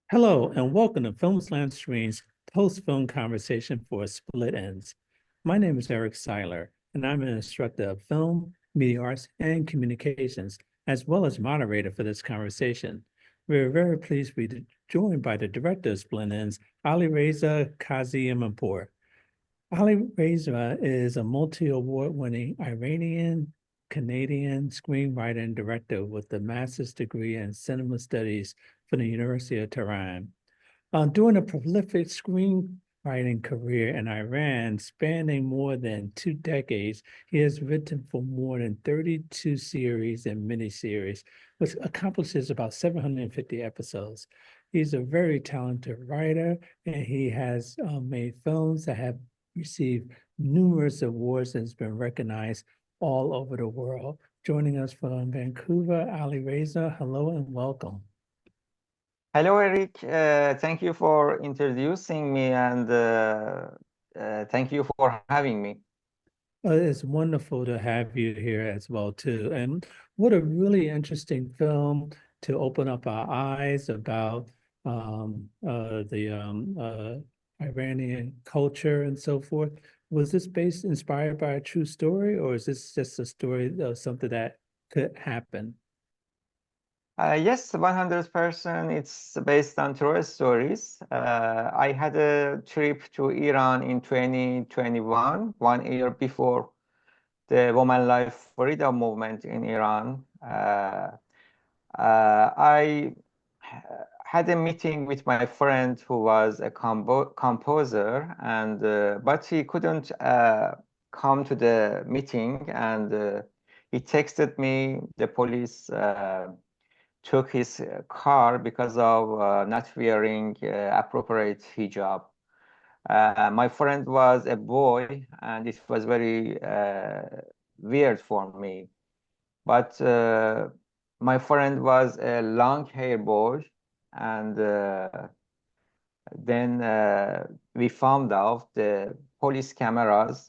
Hello, and welcome to Film Slam Stream's post-film conversation for Split Ends. My name is Eric Siler, and I'm an instructor of film, media arts, and communications, as well as moderator for this conversation. We're very pleased to be joined by the director of Split Ends, Alireza Kazemipour. Alireza is a multi-award-winning Iranian Canadian screenwriter and director with a master's degree in cinema studies from the University of Tehran. During a prolific screenwriting career in Iran spanning more than 2 decades, he has written for more than 32 series and miniseries, which accomplishes about 750 episodes. He's a very talented writer, and he has made films that have received numerous awards and has been recognized all over the world. Joining us from Vancouver, Alireza, hello and welcome. Hello, Eric. Thank you for introducing me and thank you for having me. It's wonderful to have you here as well, too. And what a really interesting film to open up our eyes about the Iranian culture and so forth. Was this inspired by a true story, or is this just a story of something that could happen? Yes, 100%. It's based on true stories. I had a trip to Iran in 2021, 1 year before the Women Life Freedom movement in Iran. I had a meeting with my friend who was a composer, and but he couldn't come to the meeting, and he texted me. The police took his car because of not wearing appropriate hijab. My friend was a boy, and it was very weird for me. But my friend was a long-haired boy, and then we found out the police cameras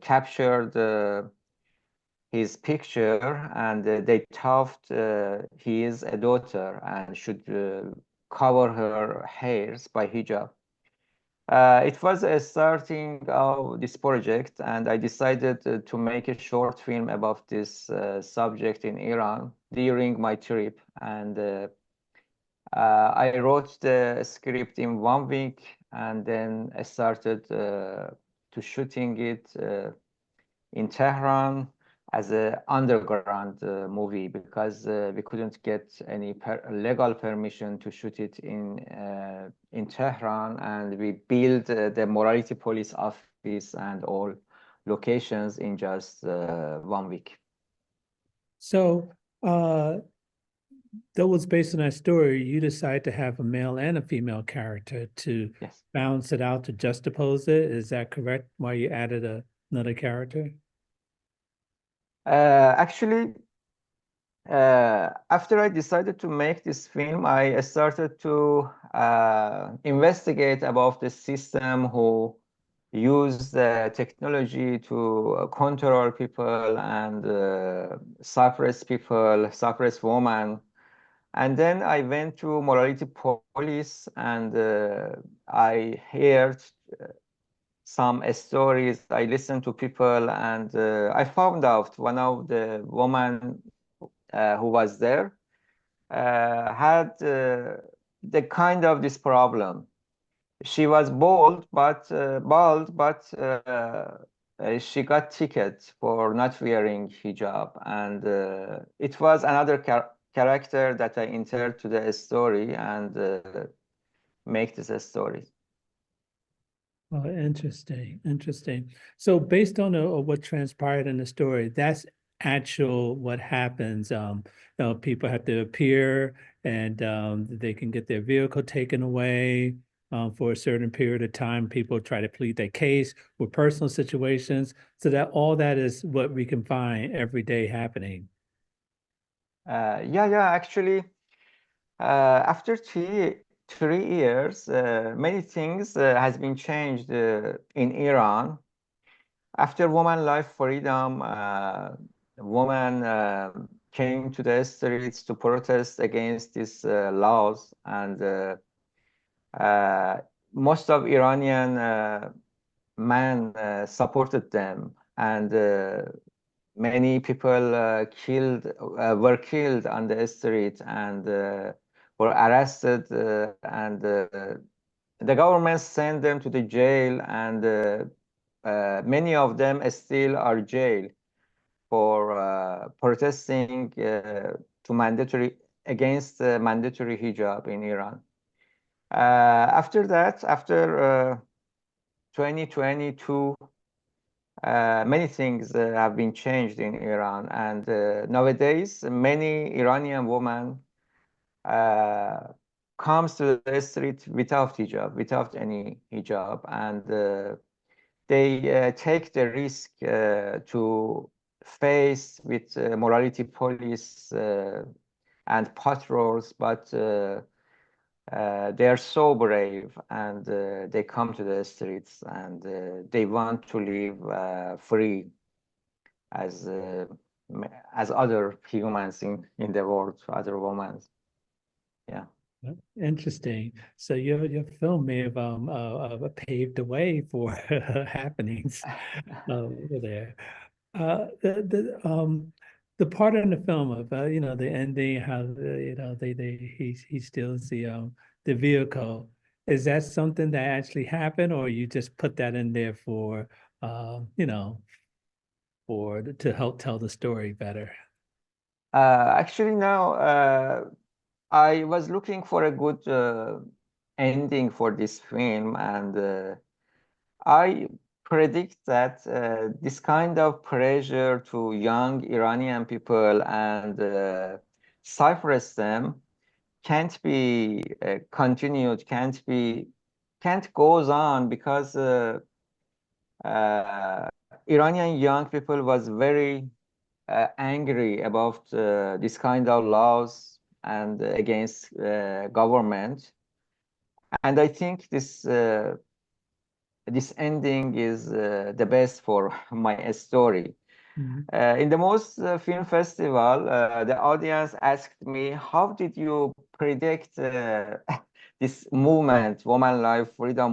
captured his picture, and they thought he is a daughter and should cover her hairs by hijab. It was a starting of this project, and I decided to make a short film about this subject in Iran during my trip. And I wrote the script in 1 week, and then I started to shooting it in Tehran as an underground movie, because we couldn't get any legal permission to shoot it in Tehran, and we built the morality police office and all locations in just 1 week. So, that was based on that story. You decided to have a male and a female character to Yes. balance it out, to juxtapose it. Is that correct? Why you added another character? Actually, after I decided to make this film, I started to investigate about the system who use the technology to control people and suppress people, suppress women. And then I went to morality police, and I heard some stories. I listened to people, and I found out one of the women who was there had the kind of this problem. She was bald, but she got ticket for not wearing hijab, and it was another character that I entered to the story and make this a story. Oh, interesting, interesting. So based on what transpired in the story, that's actual what happens. People have to appear, and they can get their vehicle taken away for a certain period of time. People try to plead their case with personal situations. So that all that is what we can find every day happening. Yeah, actually, after 3 years, many things has been changed in Iran. After woman life freedom, women came to the streets to protest against these laws, and most of Iranian men supported them, and many people were killed on the street, and were arrested, and the government sent them to the jail, and many of them still are jailed for protesting to mandatory against mandatory hijab in Iran. After that, after 2022, many things have been changed in Iran, and nowadays many Iranian women comes to the street without hijab, without any hijab, and they take the risk to face with morality police and patrols, but they are so brave, and they come to the streets, and they want to live free as other humans in the world, other women. Yeah. Interesting. So your film may have paved the way for happenings over there. The part in the film of the ending, how he steals the vehicle. Is that something that actually happened, or you just put that in there for to help tell the story better? Actually, now I was looking for a good ending for this film, and I predict that this kind of pressure to young Iranian people and suppress them can't be continued, can't goes on, because Iranian young people was very angry about this kind of laws and against government, and I think this ending is the best for my story. Mhm. In the most film festival, the audience asked me, "How did you predict this movement, woman life freedom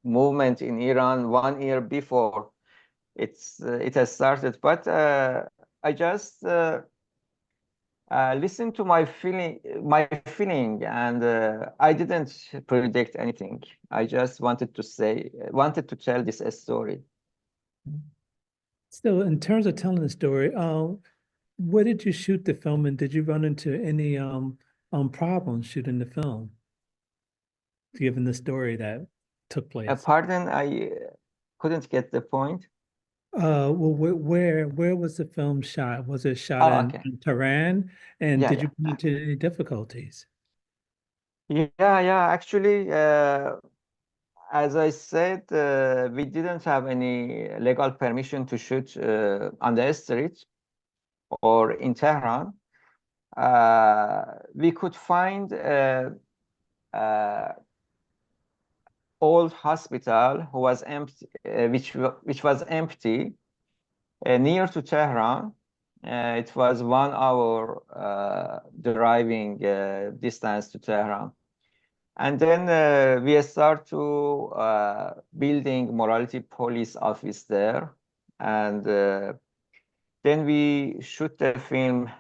movement in Iran 1 year before it has started?" But I just listen to my feeling, and I didn't predict anything. I just wanted to tell this story. So, in terms of telling the story, where did you shoot the film, and did you run into any problems shooting the film, given the story that took place? Pardon, I couldn't get the point. Well, where was the film shot? Was it shot Oh, okay. in Tehran? And Yeah, did you yeah. run into any difficulties? Yeah. Actually, as I said, we didn't have any legal permission to shoot on the street or in Tehran. We could find uh, old hospital who was empty, which was empty near to Tehran. It was 1 hour driving distance to Tehran. And then we start to building morality police office there. And then we shoot the film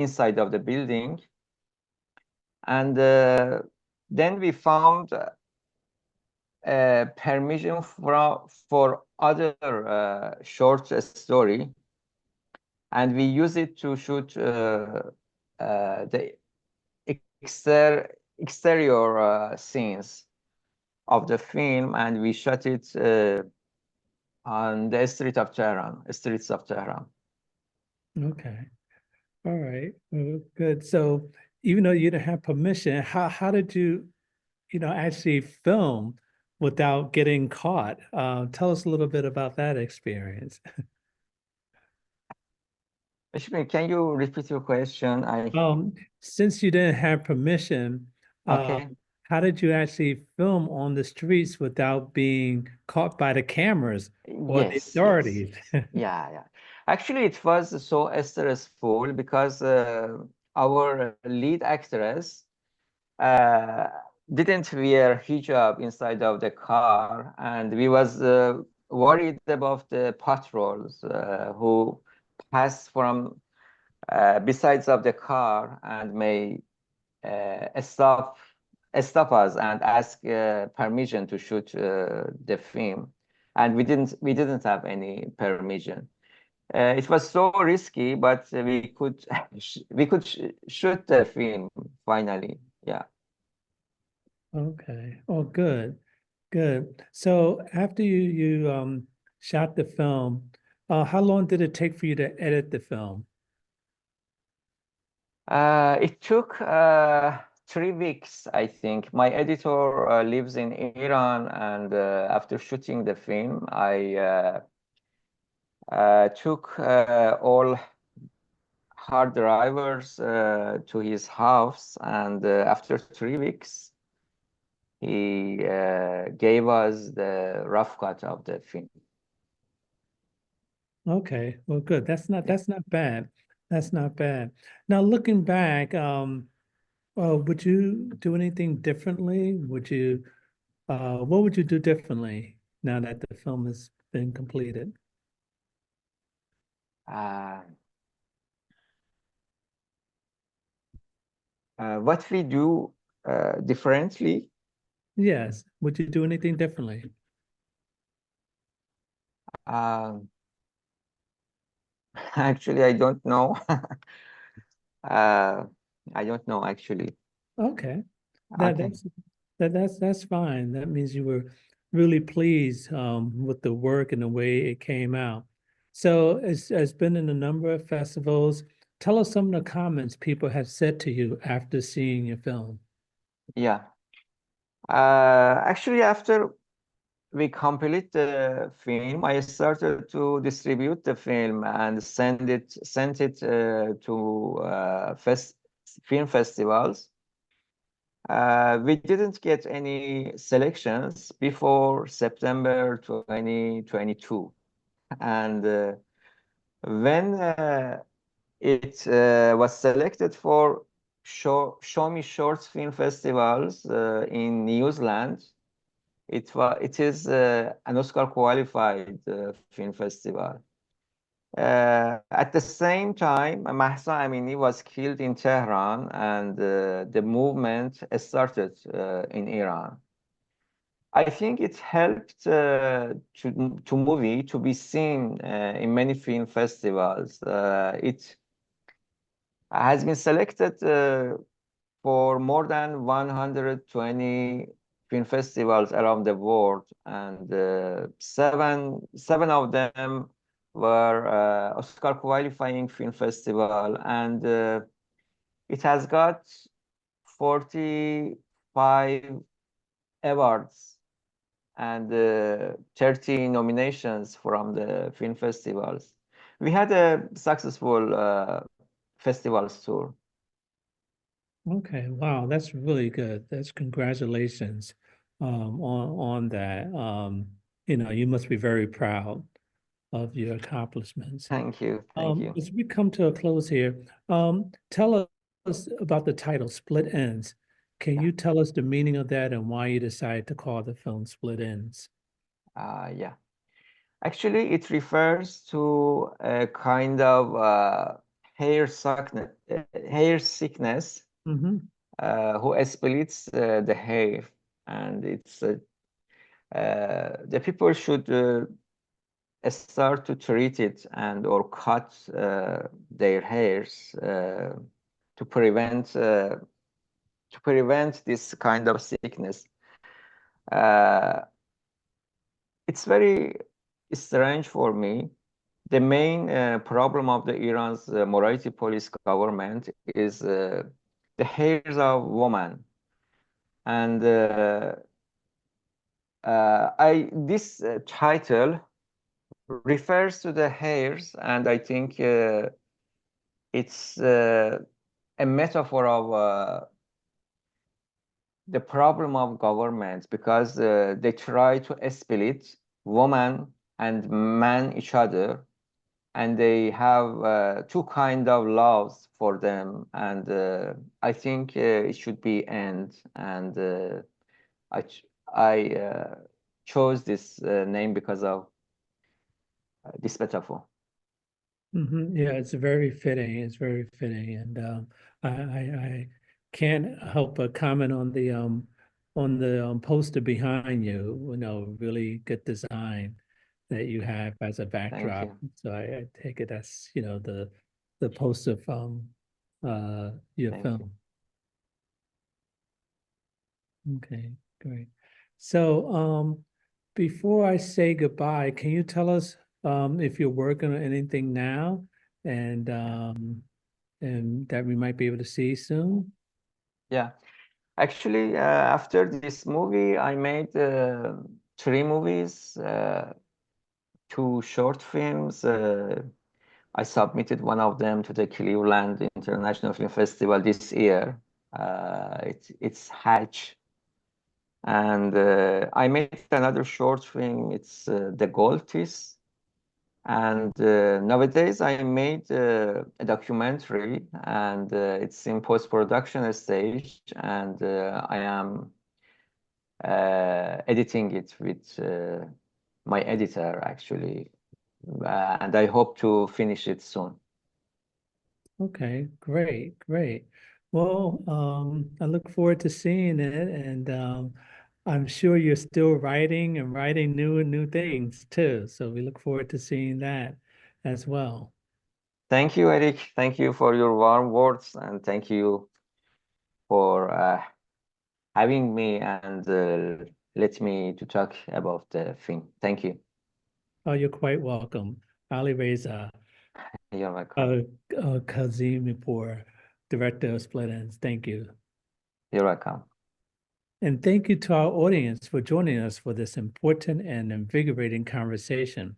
inside of the building. And then we found permission for other short story, and we use it to shoot the exterior scenes of the film, and we shot it on the streets of Tehran. Okay. All right. Well, good. So, even though you didn't have permission, how did you, actually film without getting caught? Tell us a little bit about that experience. Ishmael, can you repeat your question? Since you didn't have permission, uh, Okay. how did you actually film on the streets without being caught by the cameras or the Yes. authorities? Yeah. Actually, it was so stressful because our lead actress uh, didn't wear hijab inside of the car, and we was worried about the patrols who pass from besides of the car and may stop us and ask permission to shoot the film, and we didn't have any permission. It was so risky, but we could shoot the film finally. Yeah. Okay. Oh, good. Good. So after you shot the film, how long did it take for you to edit the film? It took 3 weeks, I think. My editor lives in Iran, and after shooting the film, I took all hard drivers to his house, and after 3 weeks, he gave us the rough cut of the film. Okay. Well, good. Yeah. That's not bad. That's not bad. Now looking back, would you do anything differently? What would you do differently now that the film has been completed? Uh, what we do differently, Yes. Would you do anything differently? um, actually, I don't know. Uh, I don't know actually. Okay. That Okay. that's that's fine. That means you were really pleased with the work and the way it came out. So it's been in a number of festivals. Tell us some of the comments people have said to you after seeing your film. Yeah. Actually, after we complete the film, I started to distribute the film and sent it to film festivals. We didn't get any selections before September 2022. And when it was selected for Show Me Shorts film festivals in New Zealand, it is an Oscar qualified film festival. At the same time, Mahsa Amini was killed in Tehran, and the movement started in Iran. I think it helped to movie to be seen in many film festivals. It has been selected for more than 120 film festivals around the world, and seven of them were Oscar qualifying film festival, and it has got 45 awards and 30 nominations from the film festivals. We had a successful festivals tour. Okay, wow, that's really good. That's congratulations on that. You must be very proud of your accomplishments. Thank you. Thank you. As we come to a close here, tell us about the title, Split Ends. Can Yeah. you tell us the meaning of that and why you decided to call the film Split Ends? Yeah. Actually, it refers to a kind of hair sickness Mm-hmm. who splits the hair, and the people should start to treat it and or cut their hairs to prevent uh, to prevent this kind of sickness. Uh, it's very strange for me. The main problem of the Iran's morality police government is the hairs of women, and I this title refers to the hairs, and I think it's a metaphor of the problem of governments, because they try to split women and man each other, and they have two kind of laws for them, and I think it should be end. And I chose this name because of this metaphor. Yeah, it's very fitting. It's very fitting, and I can't help but comment on the poster behind you. You know, really good design that you have as a Thank backdrop. you. So I take it that's the poster from your Thank you. film. Okay, great. So before I say goodbye, can you tell us if you're working on anything now and that we might be able to see soon? Yeah. Actually, after this movie, I made three movies, two short films. I submitted one of them to the Cleveland International Film Festival this year. It's Hatch. And I made another short film. It's The Goldfish. And nowadays, I made a documentary, and it's in post-production stage, and I am editing it with my editor, actually, and I hope to finish it soon. Okay, great, great. Well, I look forward to seeing it, and I'm sure you're still writing and writing new and new things too. So we look forward to seeing that as well. Thank you, Eric. Thank you for your warm words, and thank you for having me and let me to talk about the film. Thank you. Oh, you're quite welcome. Alireza You're welcome. Kazemipour, Director of Split Ends. Thank you. You're welcome. And thank you to our audience for joining us for this important and invigorating conversation.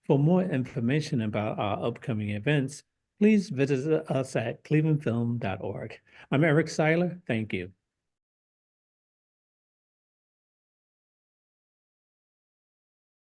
For more information about our upcoming events, please visit us at clevelandfilm.org. I'm Eric Siler. Thank you.